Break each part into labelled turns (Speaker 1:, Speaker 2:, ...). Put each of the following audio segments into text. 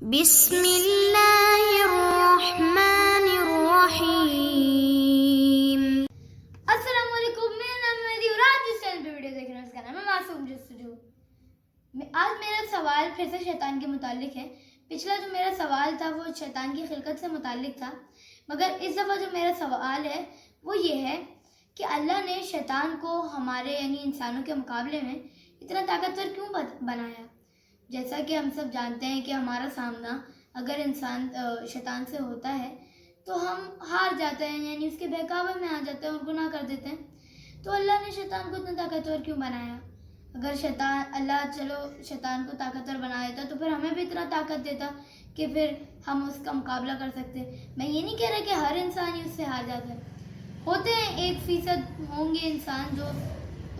Speaker 1: بسم اللہ الرحمن الرحیم۔ السلام علیکم، میرا نام مہدی اور آج اس چینل پہ ویڈیو دیکھ رہے ہیں، اس کا نام ہے معصوم جستجو۔ آج میرا سوال پھر سے شیطان کے متعلق ہے۔ پچھلا جو میرا سوال تھا وہ شیطان کی خلقت سے متعلق تھا، مگر اس دفعہ جو میرا سوال ہے وہ یہ ہے کہ اللہ نے شیطان کو ہمارے یعنی انسانوں کے مقابلے میں اتنا طاقتور کیوں بنایا؟ جیسا کہ ہم سب جانتے ہیں کہ ہمارا سامنا اگر انسان شیطان سے ہوتا ہے تو ہم ہار جاتے ہیں، یعنی اس کے بہکاوے میں آ جاتے ہیں اور گناہ کر دیتے ہیں۔ تو اللہ نے شیطان کو اتنا طاقتور کیوں بنایا؟ اگر اللہ شیطان کو طاقتور بنا دیتا تو پھر ہمیں بھی اتنا طاقت دیتا کہ پھر ہم اس کا مقابلہ کر سکتے۔ میں یہ نہیں کہہ رہا کہ ہر انسان ہی اس سے ہار جاتا ہے، ہوتے ہیں 1% ہوں گے انسان جو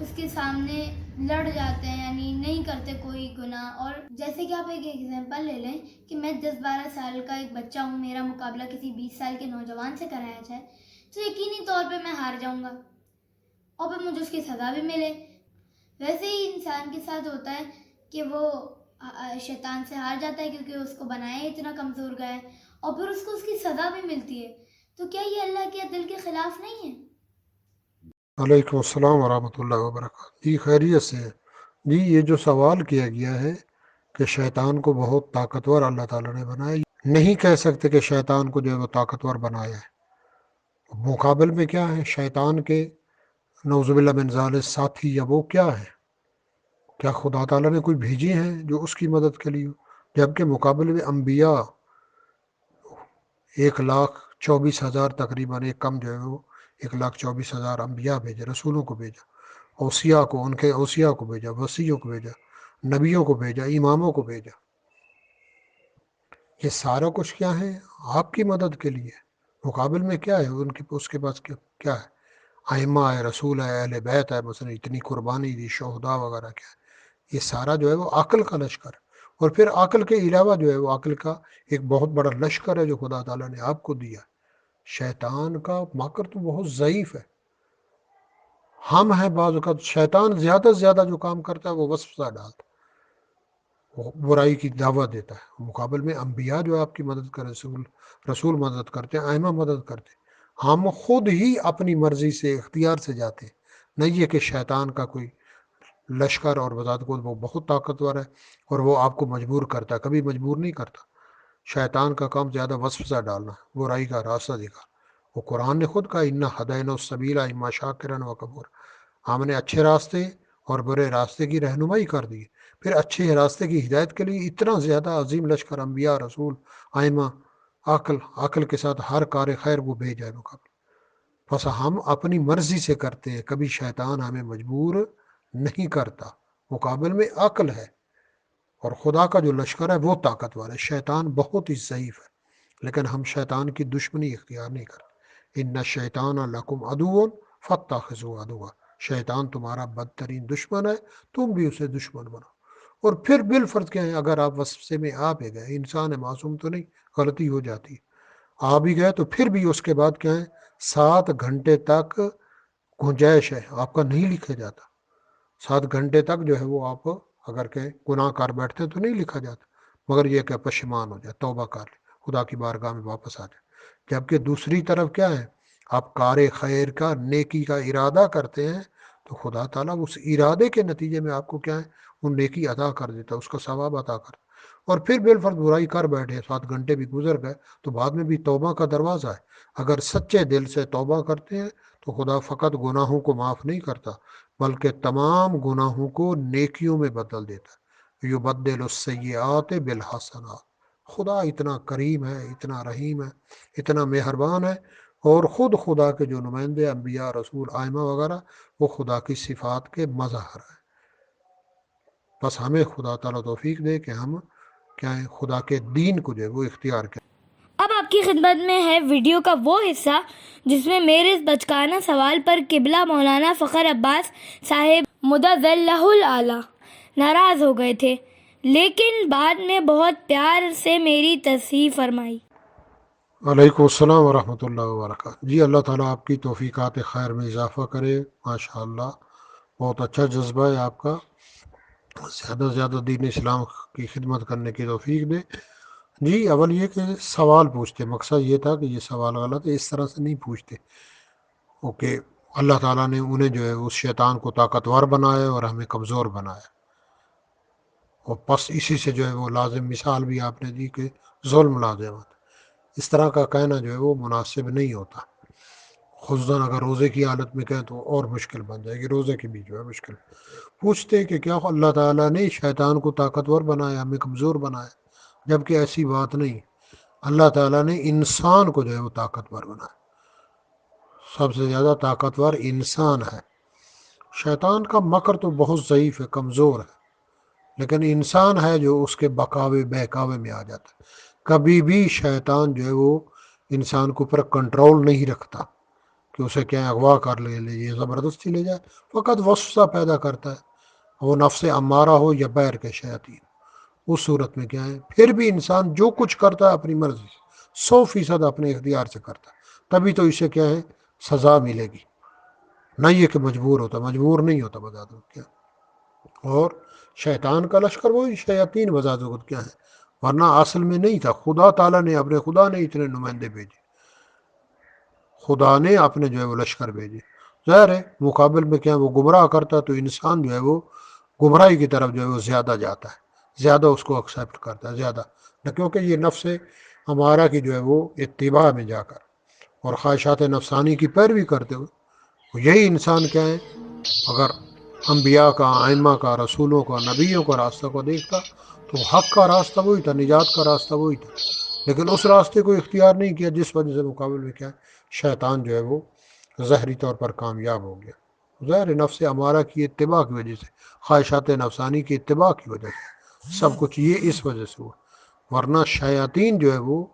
Speaker 1: اس کے سامنے لڑ جاتے ہیں، یعنی نہیں کرتے کوئی گناہ۔ اور جیسے کہ آپ ایک ایگزامپل لے لیں کہ میں 10-12 سال کا ایک بچہ ہوں، میرا مقابلہ کسی 20 سال کے نوجوان سے کرایا جائے تو یقینی طور پہ میں ہار جاؤں گا اور پھر مجھے اس کی سزا بھی ملے۔ ویسے ہی انسان کے ساتھ ہوتا ہے کہ وہ شیطان سے ہار جاتا ہے کیونکہ اس کو بنایا اتنا کمزور گیا ہے، اور پھر اس کو اس کی سزا بھی ملتی ہے۔ تو کیا یہ اللہ کے عدل کے خلاف نہیں ہے؟
Speaker 2: وعلیکم السلام ورحمۃ اللہ وبرکاتہ۔ جی خیریت سے ہے۔ جی یہ جو سوال کیا گیا ہے کہ شیطان کو بہت طاقتور اللہ تعالیٰ نے بنایا، نہیں کہہ سکتے کہ شیطان کو جو ہے وہ طاقتور بنایا ہے۔ مقابل میں کیا ہے شیطان کے، نعوذ باللہ من ذالک، ساتھی یا وہ کیا ہے؟ کیا خدا تعالیٰ نے کوئی بھیجے ہیں جو اس کی مدد کے لیے ہو؟ جبکہ مقابل میں انبیاء 1,24,000 تقریباً، ایک کم جو ہے وہ 1,24,000 انبیاء بھیجے، رسولوں کو بھیجا، اوصیاء کو، ان کے اوصیاء کو بھیجا، وصیوں کو بھیجا، نبیوں کو بھیجا، اماموں کو بھیجا۔ یہ سارا کچھ کیا ہے؟ آپ کی مدد کے لیے۔ مقابل میں کیا ہے اس کے پاس کیا ہے؟ ائمہ ہے، رسول ہے، اہل بیت ہے، مثلا اتنی قربانی دی، شہداء وغیرہ کیا ہے؟ یہ سارا جو ہے وہ عقل کا لشکر ہے، اور پھر عقل کے علاوہ جو ہے وہ عقل کا ایک بہت بڑا لشکر ہے جو خدا تعالیٰ نے آپ کو دیا۔ شیطان کا مکر تو بہت ضعیف ہے۔ ہم ہیں بعض اوقات شیطان زیادہ سے زیادہ جو کام کرتا ہے وہ وسوسہ ڈالتا ہے، وہ برائی کی دعوت دیتا ہے۔ مقابل میں انبیاء جو آپ کی مدد کرے، رسول مدد کرتے ہیں، ائمہ مدد کرتے ہیں۔ ہم خود ہی اپنی مرضی سے، اختیار سے جاتے ہیں، نہیں یہ کہ شیطان کا کوئی لشکر اور بذات خود وہ بہت طاقتور ہے اور وہ آپ کو مجبور کرتا ہے، کبھی مجبور نہیں کرتا۔ شیطان کا کام زیادہ وسوسہ ڈالنا ہے، برائی کا راستہ دکھانا۔ وہ قرآن نے خود کہا اِنَّا ہَدَيْنَا السَّبِيلَ إِمَّا شَاكِرًا وَكَفُورًا، ہم نے اچھے راستے اور برے راستے کی رہنمائی کر دی۔ پھر اچھے راستے کی ہدایت کے لیے اتنا زیادہ عظیم لشکر انبیاء، رسول، ائمہ، عقل کے ساتھ ہر کار خیر وہ بھیجا ہے مقابل۔ بس ہم اپنی مرضی سے کرتے ہیں، کبھی شیطان ہمیں مجبور نہیں کرتا۔ مقابل میں عقل ہے اور خدا کا جو لشکر ہے وہ طاقتور ہے۔ شیطان بہت ہی ضعیف ہے، لیکن ہم شیطان کی دشمنی اختیار نہیں کرتے۔ ان الشیطان لکم عدو فاتخذوہ عدوا، شیطان تمہارا بدترین دشمن ہے، تم بھی اسے دشمن بنو۔ اور پھر بالفرض کیا ہے، اگر آپ وسوسے میں آ بھی گئے، انسان ہے، معصوم تو نہیں، غلطی ہو جاتی ہے، آ بھی گئے تو پھر بھی اس کے بعد کیا ہے، 7 گھنٹے تک گنجائش ہے، آپ کا نہیں لکھا جاتا۔ 7 گھنٹے تک جو ہے وہ آپ اگر کہ گناہ کر بیٹھتے ہیں تو نہیں لکھا جاتا، مگر یہ کہ پشیمان ہو جائے، توبہ کر لے، خدا کی بارگاہ میں واپس آ جائے۔ جبکہ دوسری طرف کیا ہے، آپ کار خیر کا، نیکی کا ارادہ کرتے ہیں تو خدا تعالیٰ اس ارادے کے نتیجے میں آپ کو کیا ہے، وہ نیکی عطا کر دیتا، اس کا ثواب عطا کر۔ اور پھر بالفرض برائی کر بیٹھے، 7 گھنٹے بھی گزر گئے تو بعد میں بھی توبہ کا دروازہ ہے۔ اگر سچے دل سے توبہ کرتے ہیں تو خدا فقط گناہوں کو معاف نہیں کرتا بلکہ تمام گناہوں کو نیکیوں میں بدل دیتا ہے۔ یبدل السیئات بالحسنات، خدا اتنا کریم ہے، اتنا رحیم ہے، اتنا مہربان ہے، اور خود خدا کے جو نمائندے انبیاء، رسول، ائمہ وغیرہ، وہ خدا کی صفات کے مظہر ہیں۔ بس ہمیں خدا تعالیٰ توفیق دے کہ ہم کیا ہے، خدا کے دین کو جو ہے وہ اختیار کریں۔
Speaker 1: اب آپ کی خدمت میں ہے ویڈیو کا وہ حصہ جس میں میرے اس بچکانہ سوال پر قبلہ مولانا فخر عباس صاحب مدظلہ العالی ناراض ہو گئے تھے، لیکن بعد میں بہت پیار سے میری تصحیح فرمائی۔
Speaker 2: علیکم السلام ورحمۃ اللہ وبرکاتہ۔ جی اللہ تعالیٰ آپ کی توفیقات خیر میں اضافہ کرے، ماشاءاللہ بہت اچھا جذبہ ہے آپ کا، زیادہ سے زیادہ دین اسلام کی خدمت کرنے کی توفیق دے۔ جی اول یہ کہ سوال پوچھتے، مقصد یہ تھا کہ یہ سوال غلط ہے، اس طرح سے نہیں پوچھتے، اوکے اللہ تعالیٰ نے انہیں جو ہے اس شیطان کو طاقتور بنایا اور ہمیں کمزور بنایا، اور پس اسی سے جو ہے وہ لازم مثال بھی آپ نے دی کہ ظلم لازمت، اس طرح کا کہنا جو ہے وہ مناسب نہیں ہوتا، خصوصاً اگر روزے کی حالت میں کہیں تو اور مشکل بن جائے گی، روزے کی بھی جو ہے مشکل۔ پوچھتے کہ کیا اللہ تعالیٰ نے شیطان کو طاقتور بنایا، ہمیں کمزور بنایا، جبکہ ایسی بات نہیں، اللہ تعالیٰ نے انسان کو جو ہے وہ طاقتور بنایا، سب سے زیادہ طاقتور انسان ہے، شیطان کا مکر تو بہت ضعیف ہے، کمزور ہے، لیکن انسان ہے جو اس کے بکاوے بہکاوے میں آ جاتا ہے، کبھی بھی شیطان جو ہے وہ انسان کے اوپر کنٹرول نہیں رکھتا کہ اسے کیا اغوا کر لے یہ زبردستی لے جائے، فقط وسوسہ پیدا کرتا ہے، وہ نفس امارہ ہو یا بیر کے شیاطین، اس صورت میں کیا ہے پھر بھی انسان جو کچھ کرتا ہے اپنی مرضی سے 100% اپنے اختیار سے کرتا ہے، تبھی تو اسے کیا ہے سزا ملے گی، نہ یہ کہ مجبور ہوتا، مجبور نہیں ہوتا بتا دو کیا۔ اور شیطان کا لشکر وہی شیاطین بذات خود کیا ہے، ورنہ اصل میں نہیں تھا، خدا تعالیٰ نے اپنے خدا نے اتنے نمائندے بھیجے، خدا نے اپنے جو ہے وہ لشکر بھیجے، ظاہر ہے مقابل میں کیا ہے وہ گمراہ کرتا تو انسان جو ہے وہ گمراہی کی طرف جو ہے وہ زیادہ جاتا ہے، زیادہ اس کو ایکسیپٹ کرتا ہے، زیادہ نہ، کیونکہ یہ نفس ہمارا کی جو ہے وہ اتباع میں جا کر اور خواہشات نفسانی کی پیروی کرتے ہوئے یہی انسان کیا ہے، اگر انبیاء کا، ائمہ کا، رسولوں کا، نبیوں کا راستہ کو دیکھتا تو حق کا راستہ وہی تھا، نجات کا راستہ وہی تھا، لیکن اس راستے کو اختیار نہیں کیا، جس وجہ سے مقابل میں کیا شیطان جو ہے وہ ظاہری طور پر کامیاب ہو گیا، ظاہر نفس امارہ کی اتباع کی وجہ سے، خواہشات نفسانی کی اتباع کی وجہ سے سب کچھ یہ اس وجہ سے ہوا، ورنہ شیاطین جو ہے وہ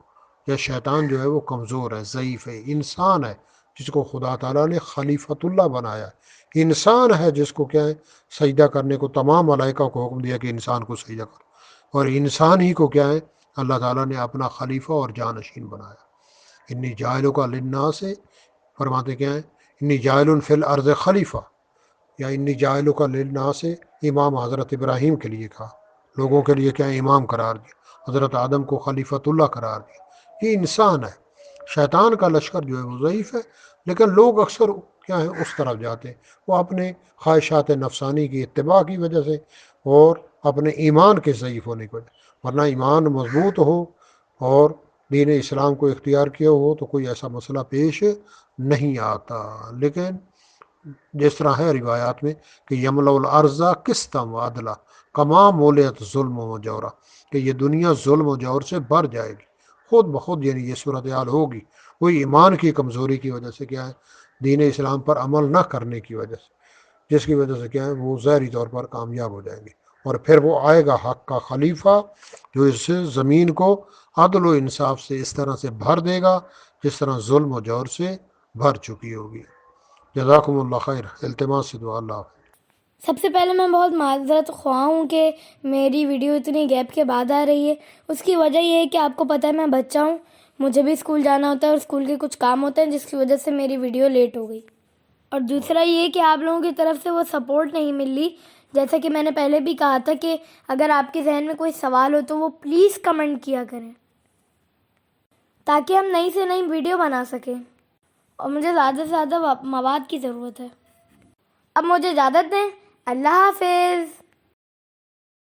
Speaker 2: یا شیطان جو ہے وہ کمزور ہے، ضعیف ہے، انسان ہے جس کو خدا تعالیٰ نے خلیفۃ اللہ بنایا ہے، انسان ہے جس کو کیا ہے سجدہ کرنے کو تمام ملائکہ کو حکم دیا کہ انسان کو سجدہ کرو، اور انسان ہی کو کیا ہے اللہ تعالیٰ نے اپنا خلیفہ اور جانشین بنایا، انی جاعلک للناس فرماتے کیا ہیں، انی جاعل فی الارض خلیفہ، یا انی جاعلک للناس امام حضرت ابراہیم کے لیے کہا، لوگوں کے لیے کیا امام قرار دیا، حضرت آدم کو خلیفۃ اللہ قرار دیا، یہ انسان ہے، شیطان کا لشکر جو ہے وہ ضعیف ہے، لیکن لوگ اکثر کیا ہے اس طرف جاتے ہیں، وہ اپنے خواہشات نفسانی کی اتباع کی وجہ سے اور اپنے ایمان کے ضعیف ہونے کی وجہ سے، ورنہ ایمان مضبوط ہو اور دین اسلام کو اختیار کیا ہو تو کوئی ایسا مسئلہ پیش نہیں آتا، لیکن جس طرح ہے روایات میں کہ یملأ الارض قسطا وعدلا کما مولیت ظلم و جورا، کہ یہ دنیا ظلم و جور سے بھر جائے گی خود بخود، یعنی یہ صورتحال ہوگی، وہی ایمان کی کمزوری کی وجہ سے کیا ہے دین اسلام پر عمل نہ کرنے کی وجہ سے، جس کی وجہ سے کیا ہے وہ ظاہری طور پر کامیاب ہو جائیں گے، اور پھر وہ آئے گا حق کا خلیفہ جو اس زمین کو عدل و انصاف سے اس طرح سے بھر دے گا جس طرح ظلم و جور سے بھر چکی ہوگی۔ جزاکم اللہ خیر، التماس سے دعا، اللہ حافظ۔
Speaker 1: سب سے پہلے میں بہت معذرت خواہ ہوں کہ میری ویڈیو اتنی گیپ کے بعد آ رہی ہے، اس کی وجہ یہ ہے کہ آپ کو پتہ ہے میں بچہ ہوں، مجھے بھی اسکول جانا ہوتا ہے اور اسکول کے کچھ کام ہوتے ہیں جس کی وجہ سے میری ویڈیو لیٹ ہو گئی، اور دوسرا یہ کہ آپ لوگوں کی طرف سے وہ سپورٹ نہیں مل رہی، جیسا کہ میں نے پہلے بھی کہا تھا کہ اگر آپ کے ذہن میں کوئی سوال ہو تو وہ پلیز کمنٹ کیا کریں تاکہ ہم نئی سے نئی ویڈیو بنا سکیں، اور مجھے زیادہ سے زیادہ مواد کی ضرورت ہے۔ اب مجھے اجازت دیں، اللہ حافظ۔